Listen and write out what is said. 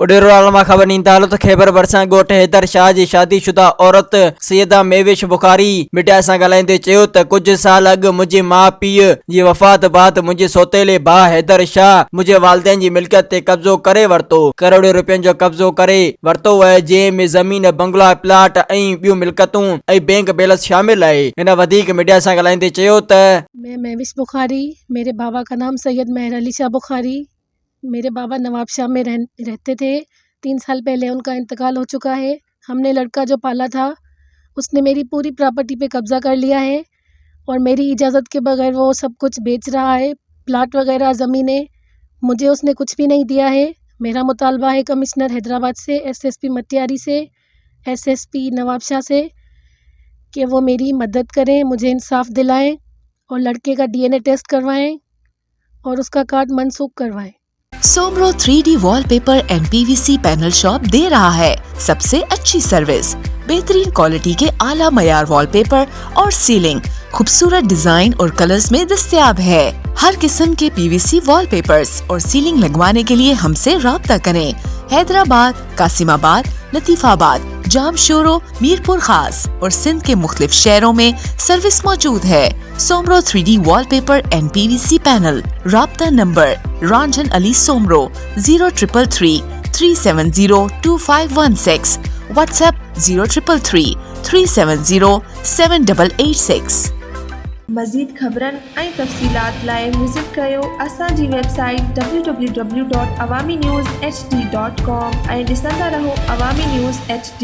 उडेरो आलमा ख़बर नींदालो तो खैबर बरसा गोठ हैदर शाह जी शादीशुदा औरत सैयदा मेविश बुखारी मीडिया सां ॻाल्हाईंदे चयो त कुछ साल अॻु मुंहिंजे माउ पीउ जी वफ़ात बाद मुंहिंजे सोतेले भाउ हैदर शाह मुंहिंजे वालिदैन जी मिल्कियत ते कब्ज़ो करे वरितो। करोड़ों रुपयनि जो कब्ज़ो करे वरितो आहे, जंहिं में ज़मीन, बंगला, प्लाट ऐं ॿियूं मिल्कियतूं ऐं बैंक बैलेंस शामिल आहे। हिन वधीक मीडिया सां ॻाल्हाईंदे चयो त मैं मेविश बुखारी, मेरे बाबा का नाम सैयद मेहर अली शाह बुखारी। मेरे बाबा नवाबशाह में रहते थे। 3 साल पहले उनका इंतकाल हो चुका है। हमने लड़का जो पाला था उसने मेरी पूरी प्रॉपर्टी पे कब्ज़ा कर लिया है और मेरी इजाज़त के बगैर वो सब कुछ बेच रहा है। प्लाट वगैरह, ज़मीनें, मुझे उसने कुछ भी नहीं दिया है। मेरा मुतालबा है कमिश्नर हैदराबाद से, एसएसपी मटियारी से, एसएसपी नवाबशाह से कि वो मेरी मदद करें, मुझे इंसाफ दिलाएं और लड़के का डीएनए टेस्ट करवाएं और उसका कार्ड मनसूख करवाएं। Soomro 3D wallpaper and PVC panel shop दे रहा है सबसे अच्छी सर्विस, बेहतरीन क्वालिटी के आला मयार वॉलपेपर और सीलिंग खूबसूरत डिजाइन और कलर्स में दस्तयाब है। हर किस्म के पीवीसी वॉलपेपर्स और सीलिंग लगवाने के लिए हमसे राब्ता करें। हैदराबाद, कासिमाबाद, लतीफाबाद, जामशोरो, मीरपुर खास और सिंध के मुख्तलिफ शहरों में सर्विस मौजूद है। Soomro 3D wallpaper and PVC panel. राब्ता नंबर रंजन अली सोमरो 0333 370 2516। व्हाट्सएप 0333 370 7886। मज़ीद ख़बरनि ऐं तफ़सीलात लाइ विज़िट कयो असांजी वेबसाइट www.awamiNewsHD.com ऐं ॾिसंदा रहो अवामी न्यूज़ HD।